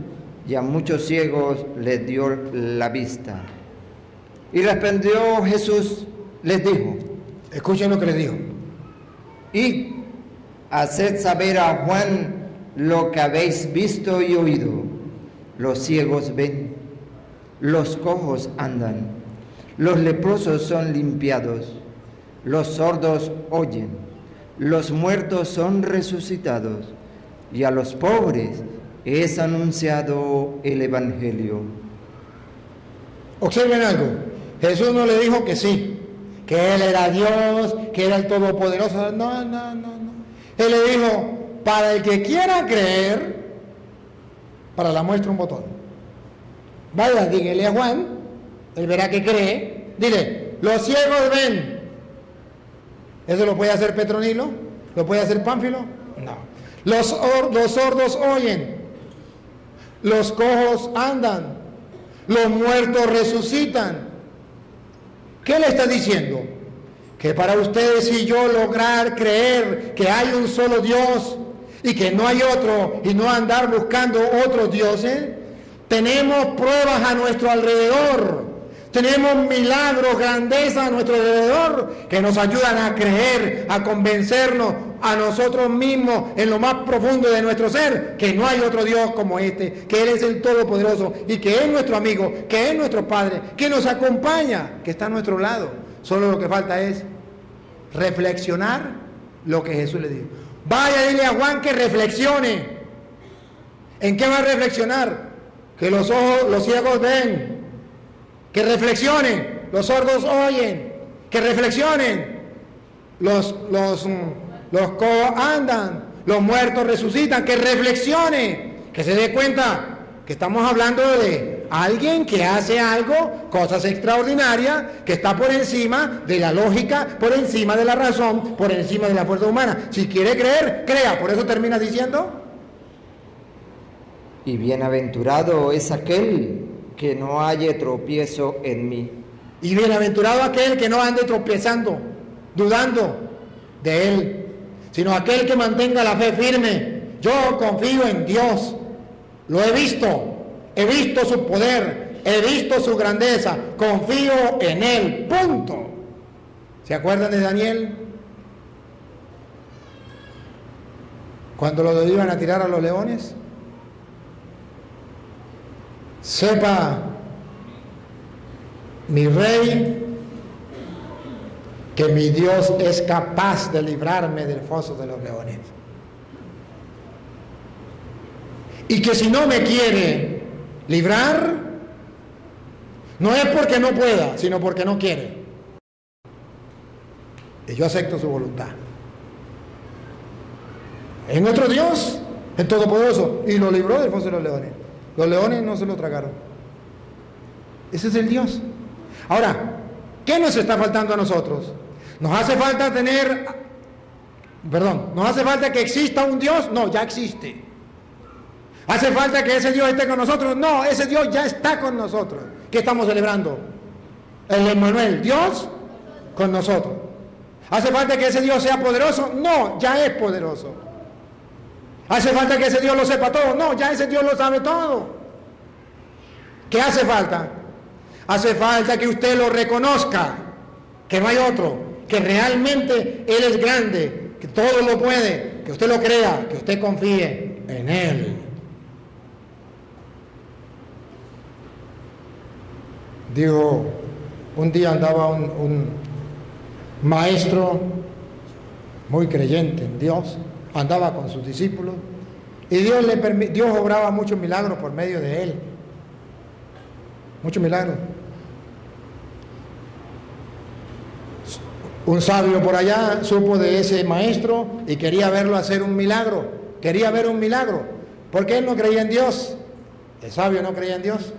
y a muchos ciegos les dio la vista. Y respondió Jesús, les dijo: escuchen lo que les dijo. Y haced saber a Juan lo que habéis visto y oído. Los ciegos ven, los cojos andan, los leprosos son limpiados, los sordos oyen, los muertos son resucitados, y a los pobres es anunciado el Evangelio. Observen algo. Jesús no le dijo que sí, que Él era Dios, que era el Todopoderoso. No. Él le dijo: para el que quiera creer, para la muestra un botón. Vaya, dígale a Juan, él verá que cree. Dile: los ciegos ven. ¿Eso lo puede hacer Petronilo? ¿Lo puede hacer Pánfilo? No. Los sordos oyen, los cojos andan, los muertos resucitan. ¿Qué le está diciendo? Que para ustedes y yo lograr creer que hay un solo Dios y que no hay otro, y no andar buscando otros dioses, tenemos pruebas a nuestro alrededor. Tenemos milagros, grandeza a nuestro alrededor que nos ayudan a creer, a convencernos a nosotros mismos en lo más profundo de nuestro ser que no hay otro Dios como este, que Él es el Todopoderoso y que es nuestro amigo, que es nuestro Padre, que nos acompaña, que está a nuestro lado. Solo lo que falta es reflexionar lo que Jesús le dijo. Vaya, dile a Juan que reflexione. ¿En qué va a reflexionar? Que los ciegos ven. Que reflexionen, los sordos oyen, que reflexionen, los cojos andan, los muertos resucitan, que reflexione, que se dé cuenta que estamos hablando de alguien que hace algo, cosas extraordinarias, que está por encima de la lógica, por encima de la razón, por encima de la fuerza humana. Si quiere creer, crea. Por eso termina diciendo: y bienaventurado es aquel que no halle tropiezo en mí. Y bienaventurado aquel que no ande tropezando, dudando de Él, sino aquel que mantenga la fe firme, yo confío en Dios, lo he visto su poder, he visto su grandeza, confío en Él, punto. ¿Se acuerdan de Daniel? Cuando lo iban a tirar a los leones. Sepa, mi rey, que mi Dios es capaz de librarme del foso de los leones. Y que si no me quiere librar, no es porque no pueda, sino porque no quiere. Y yo acepto su voluntad. En otro Dios, el Todopoderoso, y lo libró del foso de los leones. Los leones no se lo tragaron. Ese es el Dios. Ahora, ¿qué nos está faltando a nosotros? ¿Nos hace falta ¿nos hace falta que exista un Dios? No, ya existe. ¿Hace falta que ese Dios esté con nosotros? No, ese Dios ya está con nosotros. ¿Qué estamos celebrando? El Emmanuel, Dios con nosotros. ¿Hace falta que ese Dios sea poderoso? No, ya es poderoso. ¿Hace falta que ese Dios lo sepa todo? No, ya ese Dios lo sabe todo. ¿Qué hace falta? Hace falta que usted lo reconozca, que no hay otro, que realmente Él es grande, que todo lo puede, que usted lo crea, que usted confíe en Él. Digo, un día andaba un maestro muy creyente en Dios, andaba con sus discípulos y Dios obraba muchos milagros por medio de él, muchos milagros. Un sabio por allá supo de ese maestro y quería verlo hacer un milagro, quería ver un milagro, porque él no creía en Dios, el sabio no creía en Dios.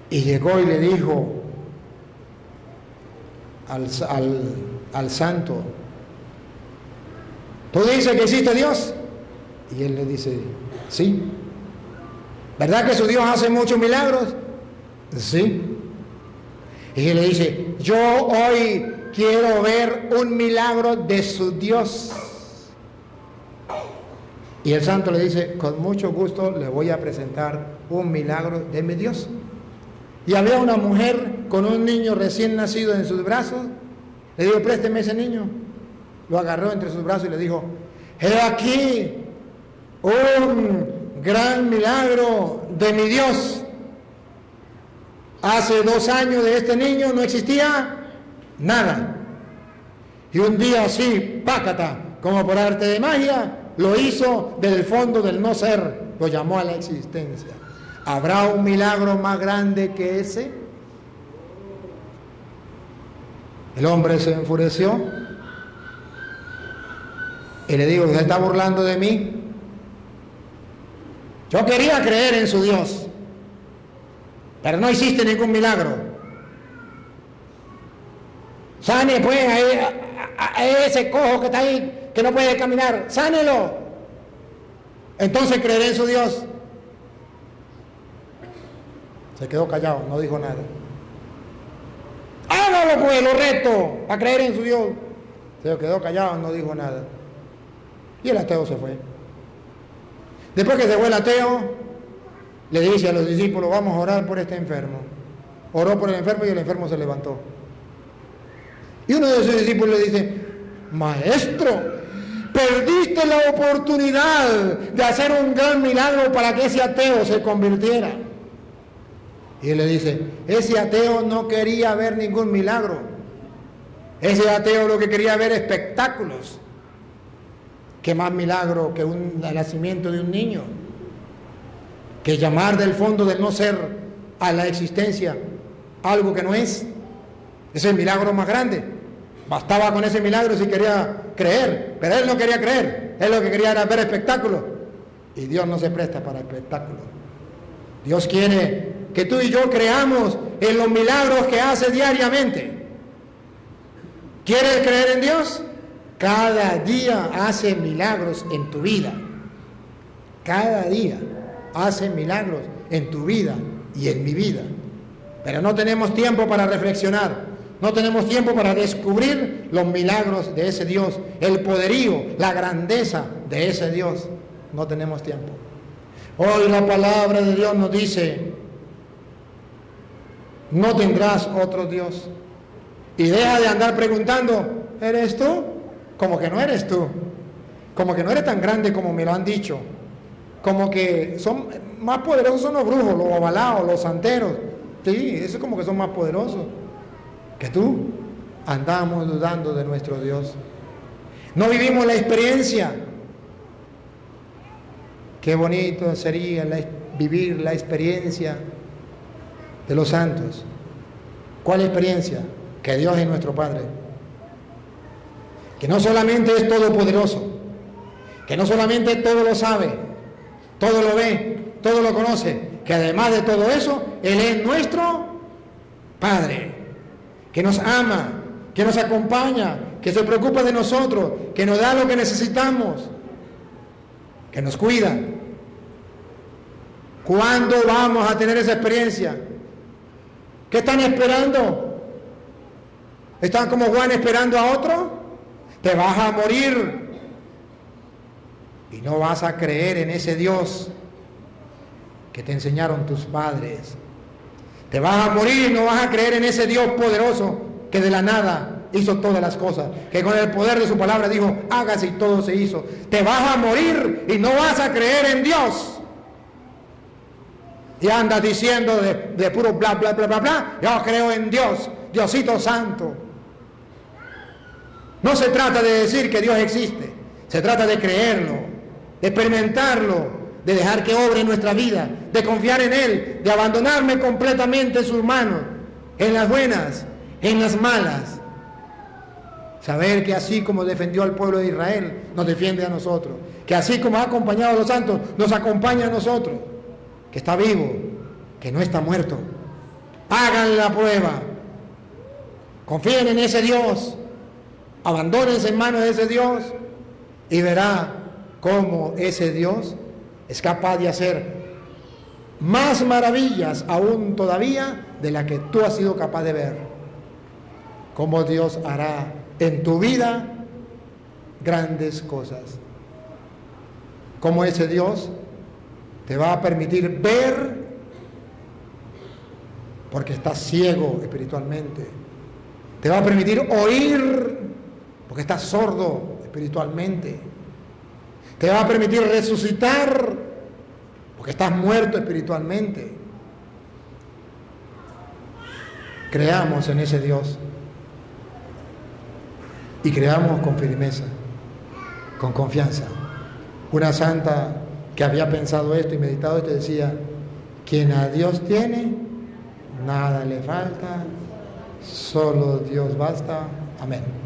Y llegó y le dijo al santo, ¿tú dices que existe Dios? Y él le dice, sí. ¿Verdad que su Dios hace muchos milagros? Sí. Y él le dice, yo hoy quiero ver un milagro de su Dios. Y el santo le dice, con mucho gusto le voy a presentar un milagro de mi Dios. Y había una mujer con un niño recién nacido en sus brazos. Le dijo, présteme ese niño. Lo agarró entre sus brazos y le dijo, he aquí un gran milagro de mi Dios. Hace 2 años de este niño no existía nada. Y un día así, pácata, como por arte de magia, lo hizo desde el fondo del no ser, lo llamó a la existencia. ¿Habrá un milagro más grande que ese? El hombre se enfureció y le dijo, ¿usted está burlando de mí? Yo quería creer en su Dios, pero no hiciste ningún milagro. Sane pues a ese cojo que está ahí, que no puede caminar, sánelo. Entonces creeré en su Dios. Se quedó callado, no dijo nada. Hágalo pues, lo reto, a creer en su Dios. Se quedó callado, no dijo nada. Y el ateo se fue. Después que se fue el ateo, le dice a los discípulos, vamos a orar por este enfermo. Oró por el enfermo y el enfermo se levantó. Y uno de sus discípulos le dice, maestro, perdiste la oportunidad de hacer un gran milagro para que ese ateo se convirtiera. Y él le dice, ese ateo no quería ver ningún milagro. Ese ateo lo que quería ver espectáculos. ¿Qué más milagro que el nacimiento de un niño? Que llamar del fondo del no ser a la existencia algo que no es. Ese es el milagro más grande. Bastaba con ese milagro si quería creer, pero él no quería creer. Él lo que quería era ver espectáculos. Y Dios no se presta para espectáculos. Dios quiere que tú y yo creamos en los milagros que hace diariamente. ¿Quieres creer en Dios? Cada día hace milagros en tu vida. Cada día hace milagros en tu vida y en mi vida. Pero no tenemos tiempo para reflexionar. No tenemos tiempo para descubrir los milagros de ese Dios, el poderío, la grandeza de ese Dios, no tenemos tiempo. Hoy la palabra de Dios nos dice, no tendrás otro Dios. Y deja de andar preguntando, ¿eres tú? Como que no eres tú. Como que no eres tan grande como me lo han dicho. Como que son más poderosos son los brujos, los ovalados, los santeros. Sí, eso es como que son más poderosos que tú. Andamos dudando de nuestro Dios. No vivimos la experiencia. Qué bonito sería vivir la experiencia de los santos. ¿Cuál experiencia? Que Dios es nuestro Padre. Que no solamente es todopoderoso, que no solamente todo lo sabe, todo lo ve, todo lo conoce, que además de todo eso, Él es nuestro Padre, que nos ama, que nos acompaña, que se preocupa de nosotros, que nos da lo que necesitamos, que nos cuida. ¿Cuándo vamos a tener esa experiencia? ¿Qué están esperando? ¿Están como Juan esperando a otro? Te vas a morir y no vas a creer en ese Dios que te enseñaron tus padres. Te vas a morir y no vas a creer en ese Dios poderoso que de la nada hizo todas las cosas, que con el poder de su palabra dijo, hágase y todo se hizo. Te vas a morir y no vas a creer en Dios. Y andas diciendo de puro bla, bla, bla, bla, bla, yo creo en Dios, Diosito Santo. No se trata de decir que Dios existe, se trata de creerlo, de experimentarlo, de dejar que obre en nuestra vida, de confiar en Él, de abandonarme completamente en sus manos, en las buenas, en las malas. Saber que así como defendió al pueblo de Israel, nos defiende a nosotros, que así como ha acompañado a los santos, nos acompaña a nosotros, que está vivo, que no está muerto. Hagan la prueba, confíen en ese Dios, abandónense en manos de ese Dios y verá cómo ese Dios es capaz de hacer más maravillas aún todavía de la que tú has sido capaz de ver. Cómo Dios hará en tu vida grandes cosas. Cómo ese Dios te va a permitir ver porque estás ciego espiritualmente. Te va a permitir oír porque estás sordo espiritualmente. Te va a permitir resucitar porque estás muerto espiritualmente. Creamos en ese Dios y creamos con firmeza, con confianza. Una santa que había pensado esto y meditado esto decía, quien a Dios tiene, nada le falta, solo Dios basta. Amén.